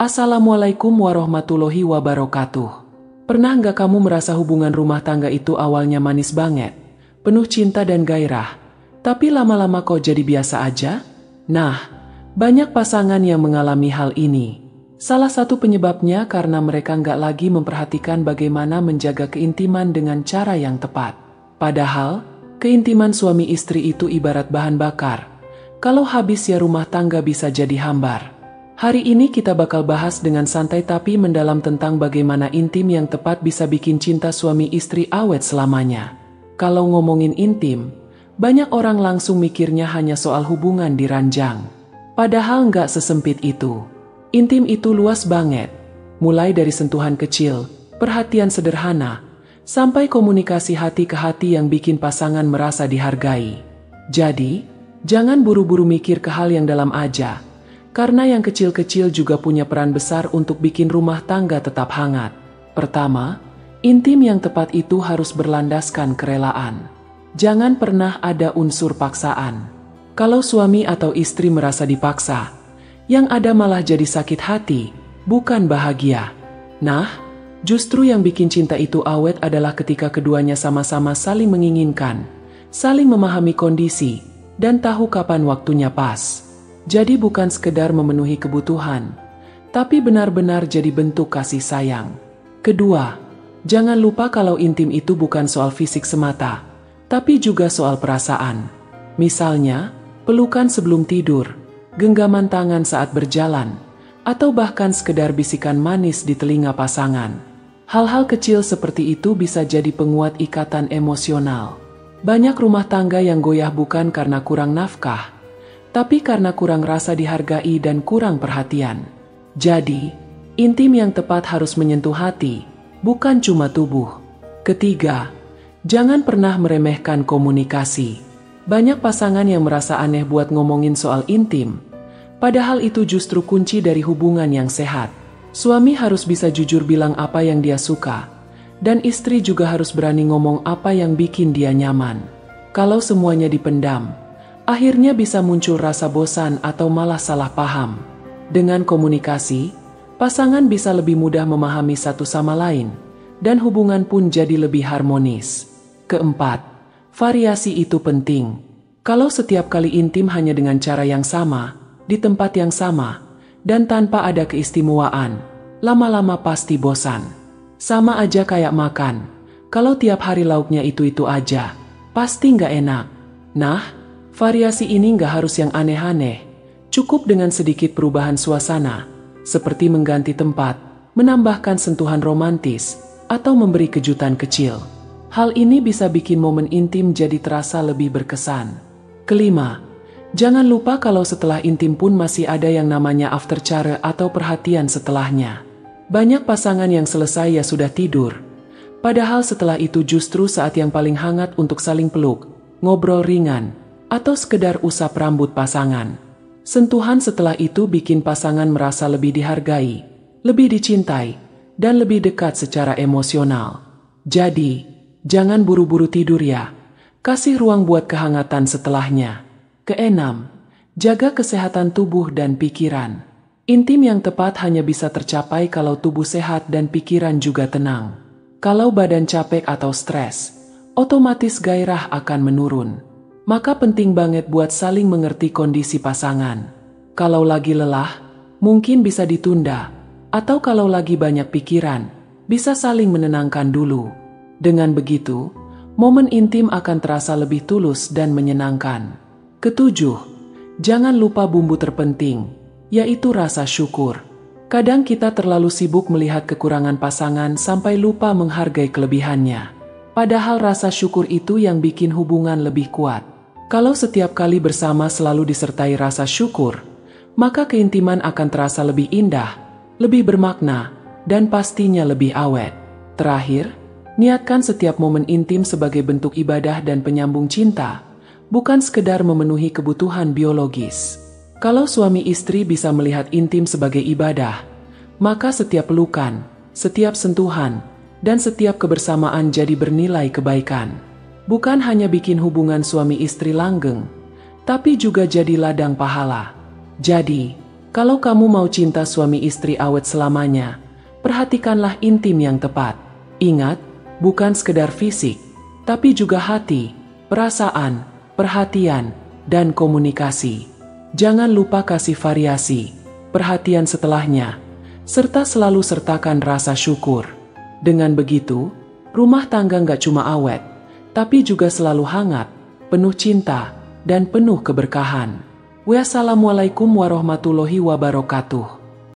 Assalamualaikum warahmatullahi wabarakatuh. Pernah nggak kamu merasa hubungan rumah tangga itu awalnya manis banget, penuh cinta dan gairah, tapi lama-lama kok jadi biasa aja? Nah, banyak pasangan yang mengalami hal ini. Salah satu penyebabnya karena mereka nggak lagi memperhatikan bagaimana menjaga keintiman dengan cara yang tepat. Padahal, keintiman suami istri itu ibarat bahan bakar. Kalau habis ya rumah tangga bisa jadi hambar. Hari ini kita bakal bahas dengan santai tapi mendalam tentang bagaimana intim yang tepat bisa bikin cinta suami istri awet selamanya. Kalau ngomongin intim, banyak orang langsung mikirnya hanya soal hubungan di ranjang. Padahal nggak sesempit itu. Intim itu luas banget. Mulai dari sentuhan kecil, perhatian sederhana, sampai komunikasi hati ke hati yang bikin pasangan merasa dihargai. Jadi, jangan buru-buru mikir ke hal yang dalam aja. Karena yang kecil-kecil juga punya peran besar untuk bikin rumah tangga tetap hangat. Pertama, intim yang tepat itu harus berlandaskan kerelaan. Jangan pernah ada unsur paksaan. Kalau suami atau istri merasa dipaksa, yang ada malah jadi sakit hati, bukan bahagia. Nah, justru yang bikin cinta itu awet adalah ketika keduanya sama-sama saling menginginkan, saling memahami kondisi, dan tahu kapan waktunya pas. Jadi bukan sekedar memenuhi kebutuhan, tapi benar-benar jadi bentuk kasih sayang. Kedua, jangan lupa kalau intim itu bukan soal fisik semata, tapi juga soal perasaan. Misalnya, pelukan sebelum tidur, genggaman tangan saat berjalan, atau bahkan sekedar bisikan manis di telinga pasangan. Hal-hal kecil seperti itu bisa jadi penguat ikatan emosional. Banyak rumah tangga yang goyah bukan karena kurang nafkah, tapi karena kurang rasa dihargai dan kurang perhatian. Jadi, intim yang tepat harus menyentuh hati, bukan cuma tubuh. Ketiga, jangan pernah meremehkan komunikasi. Banyak pasangan yang merasa aneh buat ngomongin soal intim, padahal itu justru kunci dari hubungan yang sehat. Suami harus bisa jujur bilang apa yang dia suka, dan istri juga harus berani ngomong apa yang bikin dia nyaman. Kalau semuanya dipendam, akhirnya bisa muncul rasa bosan atau malah salah paham. Dengan komunikasi, pasangan bisa lebih mudah memahami satu sama lain, dan hubungan pun jadi lebih harmonis. Keempat, variasi itu penting. Kalau setiap kali intim hanya dengan cara yang sama, di tempat yang sama, dan tanpa ada keistimewaan, lama-lama pasti bosan. Sama aja kayak makan, kalau tiap hari lauknya itu-itu aja, pasti nggak enak. Nah, variasi ini nggak harus yang aneh-aneh, cukup dengan sedikit perubahan suasana, seperti mengganti tempat, menambahkan sentuhan romantis, atau memberi kejutan kecil. Hal ini bisa bikin momen intim jadi terasa lebih berkesan. Kelima, jangan lupa kalau setelah intim pun masih ada yang namanya aftercare atau perhatian setelahnya. Banyak pasangan yang selesai ya sudah tidur, padahal setelah itu justru saat yang paling hangat untuk saling peluk, ngobrol ringan, atau sekedar usap rambut pasangan. Sentuhan setelah itu bikin pasangan merasa lebih dihargai, lebih dicintai, dan lebih dekat secara emosional. Jadi, jangan buru-buru tidur ya. Kasih ruang buat kehangatan setelahnya. Keenam, jaga kesehatan tubuh dan pikiran. Intim yang tepat hanya bisa tercapai kalau tubuh sehat dan pikiran juga tenang. Kalau badan capek atau stres, otomatis gairah akan menurun. Maka penting banget buat saling mengerti kondisi pasangan. Kalau lagi lelah, mungkin bisa ditunda. Atau kalau lagi banyak pikiran, bisa saling menenangkan dulu. Dengan begitu, momen intim akan terasa lebih tulus dan menyenangkan. Ketujuh, jangan lupa bumbu terpenting, yaitu rasa syukur. Kadang kita terlalu sibuk melihat kekurangan pasangan sampai lupa menghargai kelebihannya. Padahal rasa syukur itu yang bikin hubungan lebih kuat. Kalau setiap kali bersama selalu disertai rasa syukur, maka keintiman akan terasa lebih indah, lebih bermakna, dan pastinya lebih awet. Terakhir, niatkan setiap momen intim sebagai bentuk ibadah dan penyambung cinta, bukan sekedar memenuhi kebutuhan biologis. Kalau suami istri bisa melihat intim sebagai ibadah, maka setiap pelukan, setiap sentuhan, dan setiap kebersamaan jadi bernilai kebaikan. Bukan hanya bikin hubungan suami istri langgeng, tapi juga jadi ladang pahala. Jadi, Kalau kamu mau cinta suami istri awet selamanya, perhatikanlah intim yang tepat. Ingat, bukan sekedar fisik, tapi juga hati, perasaan, perhatian, dan komunikasi. Jangan lupa kasih variasi, perhatian setelahnya, serta selalu sertakan rasa syukur. Dengan begitu, rumah tangga nggak cuma awet, tapi juga selalu hangat, penuh cinta, dan penuh keberkahan. Wassalamualaikum warahmatullahi wabarakatuh.